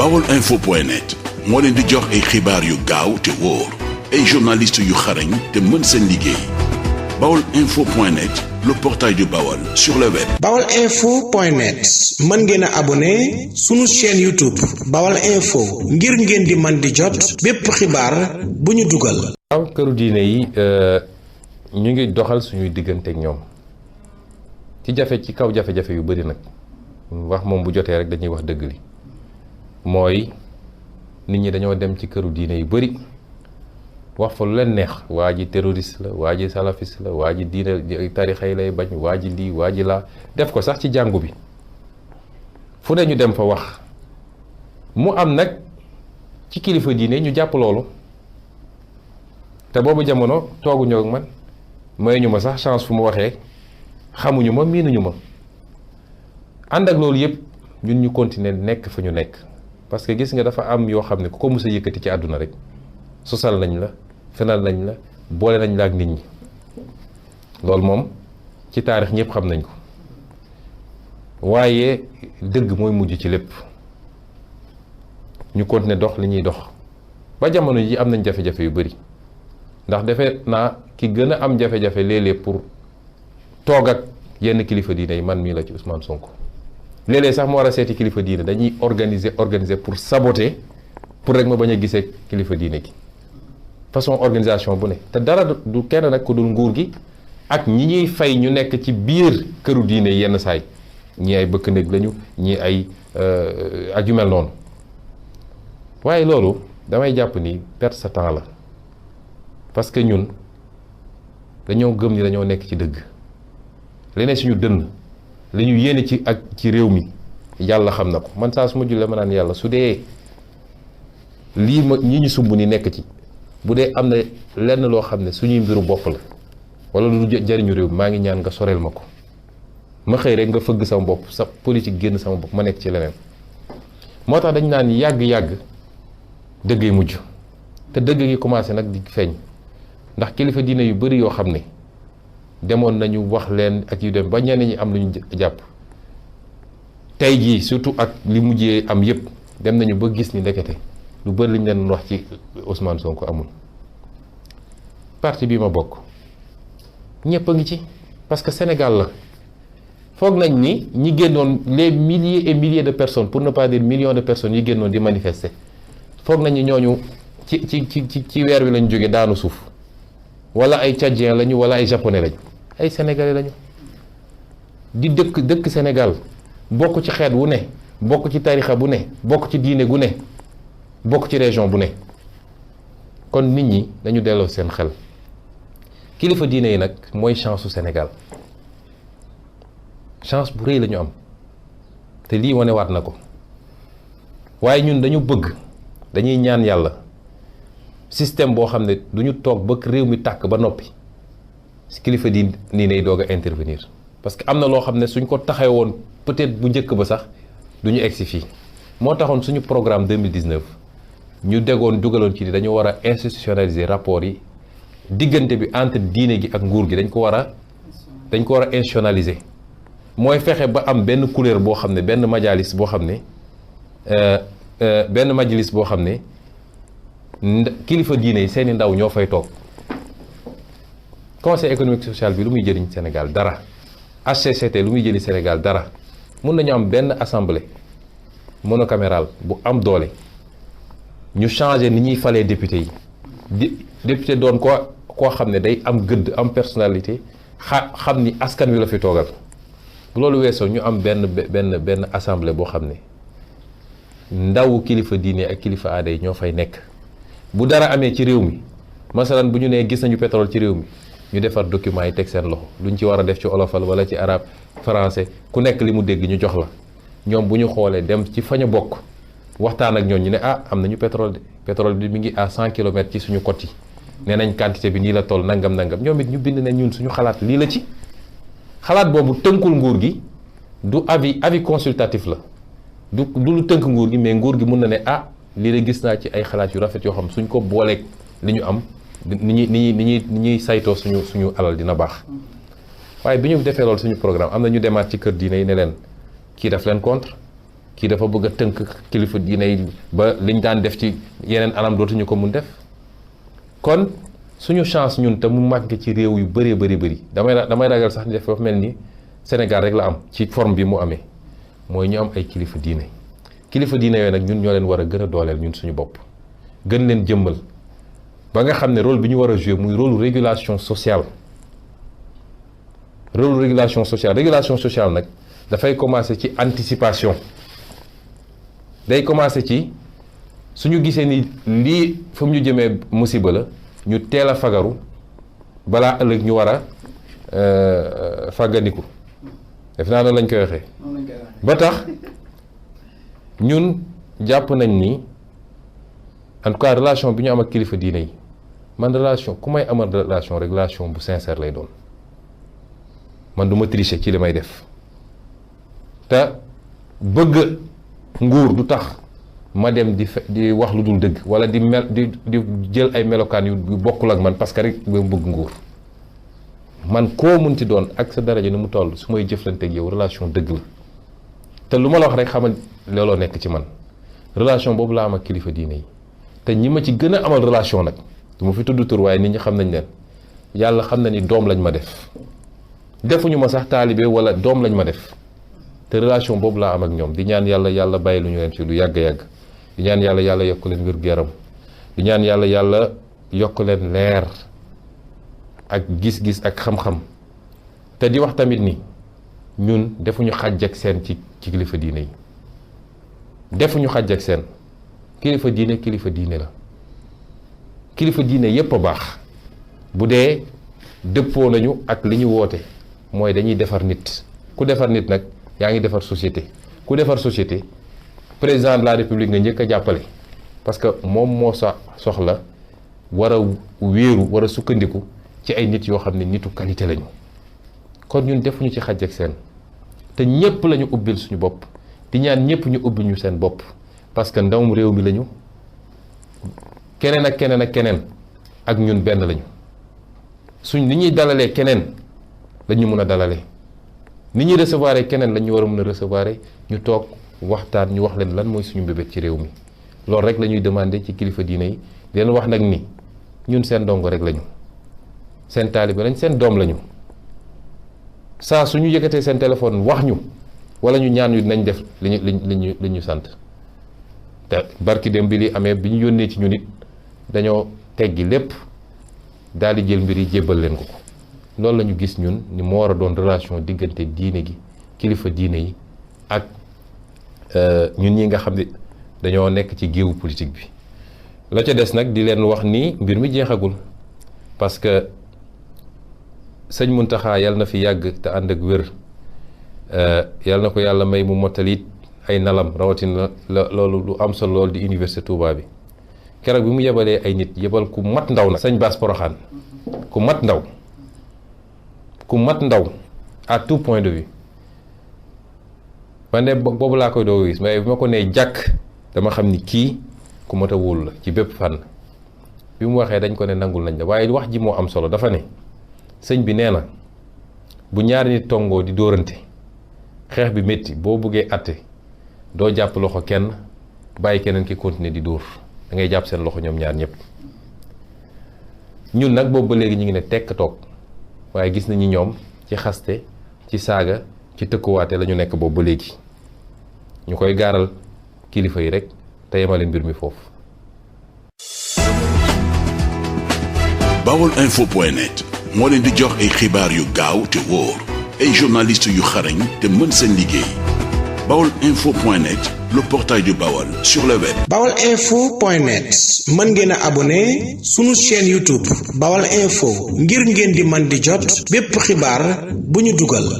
baolinfo.net moo leen di jox ay xibaar yu gaaw te wóor ay journalistes yu xarañ te mën seen liggéey. baolinfo.net, le portail du Baol sur le web. baolinfo.net mën ngeen a abonné sunu chaîne YouTube Baol Info ngir ngeen di man di jot bépp xibaar bu ñu dugal. waaw këru diine yi ñu ngi doxal suñuy diggante ak ñoom ci kaw jafe-jafe yu bari nag wax moom bu jotee rek dañuy wax dëgg li mooy nit ñi dañoo dem ci këru diine yu bari wax fa lu leen neex waa ji terroriste la waa ji salafiste la waa ji diine tarixa yi lay bañ waa ji lii waa ji laa def ko sax ci jàngu bi fu ne ñu dem fa wax mu am nag ci kilifa diine ñu jàpp loolu te boobu jamono tooguñu ak man may ñu ma sax chance fu mu waxee xamuñu ma miinuñu ma ànd ak loolu yëpp ñun ñu continuer nekk fa ñu nekk parce que gis nga dafa am yoo xam ne ku ko mës a yëkkati ci àdduna rek sosal nañ la fenal nañ la boole nañ la ak nit ñi loolu moom ci taarix ñëpp xam nañ ko waaye dëgg mooy mujj ci lépp ñu continuer dox li ñuy dox ba jamono ji am nañ jafe-jafe yu bari ndax defe naa ki gën a am jafe-jafe léeg-léeg pour toog ak yenn kilifa diine yi man mii la ci Ousmane Sonko léeg-léeg sax mu war a seeti kilifa diine dañuy organiser pour saboter pour rek ma bañ a gisee kilifa diine gi façon organisation bu ne te dara du kenn nag ku dul nguur gi ak ñi ñuy fay ñu nekk ci biir këru diine yenn saay ñii ay bëkk néeg lañu ñii ay ak yu mel noonu waaye loolu damay jàpp ni perte sa temps la parce que ñun dañoo gëm ni dañoo nekk ci dëgg li ne suñu dënn li ñu yéene ci réew mi yàlla xam na ko man saa su ma jullee ma naan yàlla su dee lii ma ñi ñu sumb ni nekk ci bu dee am na lenn loo xam ne suñuy mbiru bopp la wala lu jariñu réew maa ngi ñaan nga soreel ma ko ma xëy rek nga fëgg sama bopp sa politique génn sama bopp ma nekk ci leneen moo tax dañ naan yàgg-yàgg dëggay mujj te dëgg gi commencé nag di feeñ ndax kilifa diine yu bari yoo xam ne demoon nañu wax leen ak yu dem ba ñenn ñi am lu ñu jàpp tey jii surtout ak li mujjee am yépp dem nañu ba gis ni ndekete lu bari liñ leen wax ci Ousmane Sonko amul parti bi ma bokk ñëpp a ngi ci parce que Sénégal la foog nañ ni ñi génnoon les milliers et milliers de personnes pour ne pas dire millions de personnes yi génnoon di manifester foog nañ ni ñooñu ci weer wi lañ jóge daanu suuf wala ay tchadien lañu wala ay japonais lañu ay sénégalais lañu di dëkk Sénégal bokk ci xeet wu ne bokk ci tarixa bu ne bokk ci diine gu ne bokk ci région bu ne kon nit ñi dañu delloo seen xel kilifa diine yi nag mooy chance su Sénégal chance bu rëy la ñu am te lii wane waat na ko waaye ñun dañuy ñaan yàlla système boo xam ne du ñu toog ba réew mi tàkk ba noppi si kilifa diine yi doog a intervenir parce que am na loo xam ne suñ ko taxee woon peut-être bu njëkk ba sax du ñu egsi fii moo taxoon suñu programme 2019 ñu dugaloon ci ni dañu war a institutionnaliser rapport yi diggante bi entre diine gi ak nguur gi dañ ko war a institutionnaliser mooy fexe ba am benn couleur boo xam ne benn majalis boo xam ne kilifa diine yi seeni ndaw ñoo fay toog conseil économique social bi lu muy jëriñ Sénégal dara HCCT lu muy jëriñ Sénégal dara mun nañu am benn assemblée monocamérale bu am doole ñu changer ni ñuy falee député yi député doon koo xam ne day am gëdd am personnalité xam ni askan wi la fi toogal bu loolu weesoo ñu am benn assemblée boo xam ne ndawu kilifa diine ak kilifa aada yi ñoo fay nekk bu dara amee ci réew mi masalan bu ñu nee gis nañu pétrole ci réew mi ñu defar documents yi teg seen loxo luñ ci war a def ci olofal wala ci arabe français ku nekk li mu dégg ñu jox la ñoom bu ñu xoolee dem ci fañ a bokk waxtaan ak ñoom ñu ne am nañu pétrole bi mi ngi à 100 kilomètres ci suñu côte yi nee nañ quantité bi nii la toll nangam ñoom it ñu bind ne ñun suñu xalaat lii la ci xalaat boobu tënkul nguur gi du avis consultatif la du lu tënk nguur gi mais nguur gi mun na ne lii la gis naa ci ay xalaat yu rafet yoo xam suñ ko booleeg li ñu am ni ñuy saytoo suñu alal dina baax waaye bi ñu defee loolu suñu programme am na ñu demaat ci kër diine yi ne leen kii daf leen contre kii dafa bëgg a tënk kilifa diine yi ba liñ daan def ci yeneen anam dootuñu ko mun def. kon suñu chance ñun te mu màgg ci réew yu bëree bëri damay ragal sax ni dafa mel ni Sénégal rek la am ci forme bi mu amee mooy ñu am ay kilifa diine yooyu nag ñun ñoo leen war a gën a dooleel ñun suñu bopp gën leen jëmmal ba nga xam ne rôle bi ñu war a jouer muy rôle régulation sociale régulation sociale nag dafay commencer ci anticipation day commencer ci suñu gisee ni lii fa mu ñu jëmee musiba la ñu teel a fagaru balaa ëllëg ñu war a fàggandiku def naa noonu lañ koy waxee ba tax ñun jàpp nañ ni en tout cas relation bi ñu am ak kilifa diine yi man relation ku may amal relation bu sincère lay doon man du ma tricher ci li may def te bëgg nguur du tax ma dem di wax lu dul dëgg wala di jël ay melokaan yu bokkul ak man parce que rek ba bëgg nguur man koo munti doon ak sa daraja ni mu toll su may jëflante ak yow relation dëgg la te lu ma la wax rek xamal looloo nekk ci man relation boobu laa am ak kilifa diine yi te ñi ma ci gën a amal relation nag du ma fi tudd tur waaye nit ñi xam nañ leen yàlla xam na ni doom lañ ma def defuñu ma sax taalibe wala doom lañ ma def te relation boobu laa am ak ñoom di ñaan yàlla bàyyi lu ñu leen ci lu yàgg-yàgg di ñaan yàlla yokk leen wér-gu-yaram di ñaan yàlla yokk leen leer ak gis-gis ak xam-xam te di wax tamit ni ñun defuñu xàjj ak seen ci kilifa diine yi defuñu xàjj ak seen kilifa diine la kilifa diine yépp a baax bu dee dëppoo nañu ak li ñu woote mooy dañuy defar nit ku defar nit nag yaa ngi defar société ku defar société président de la république nga njëkk a jàppale parce que moom moo soxla war a wéeru war a sukkandiku ci ay nit yoo xam ne nitu qualité lañu kon ñun defuñu ci xàjj ak seen te ñépp lañu ubbil suñu bopp di ñaan ñépp ñu ubbil ñu seen bopp parce que ndawum réew mi lañu keneen ak keneen ak ñun benn lañu ni ñuy dalalee keneen lañu mën a dalalee ni ñuy recevoir keneen lañu war a mën a recevoir ñu toog waxtaan ñu wax leen lan mooy suñu mbébét ci réew mi loolu rek la ñuy demander ci kilifa diine yi di leen wax nag ni ñun seen ndongo rek lañu seen taalibe lañ seen doom lañu saa suñu yëkkatee seen téléphone wax ñu wala ñu ñaan ñu dinañ def li ñu sant te barki dem bi li amee bi ñu yónnee ci ñu nit dañoo teggi lépp daal di jël mbir yi jébbal leen ko loolu la ñu gis ñun ni moo war a doon relation diggante diine gi kilifa diine yi ak ñun ñi nga xam ne dañoo nekk ci géewu politique bi la ca des nag di leen wax ni mbir mi jeexagul parce que sëñ Muntaxa yàlla na fi yàgg te ànd ak wér yàlla na ko yàlla may mu mottalit ay nalam rawatina loolu lu am solo loolu di université Touba bi keroog bi mu yebalee ay nit yebal ku mat ndaw na sëñ Bass Poroxaan ku mat ndaw à tout point de vue man de boobu laa koy doo gis mais bi ma ko nee jàkk dama xam ni kii ku mat a wóolu la ci bépp fànn bi mu waxee dañ ko ne nangul nañ la waaye wax ji moo am solo dafa ne sëñ bi nee na bu ñaari nit tongoo di dóorante xeex bi métti boo buggee àtte doo jàpp loxo kenn bàyyi keneen ki continuer di dóor da ngay jàpp seen loxo ñoom ñaar ñëpp ñun nag boobu ba léegi ñu ngi ne tekk toog waaye gis nañu ñoom ci xaste ci saaga ci tëkkuwaate la ñu nekk boobu ba léegi ñu koy gaaral kilifa yi rek te yemale mbir mi foofu. Baolinfo.net moo leen di jox ay xibaar yu gaaw te wóor ay journalistes yu xarañ te mën seen liggéey Baolinfo.net le portail du Baol sur le web. Baolinfo.net mën ngeen a abonné sunu chaîne YouTube Baol Info ngir ngeen di man di jot bépp xibaar bu ñu dugal.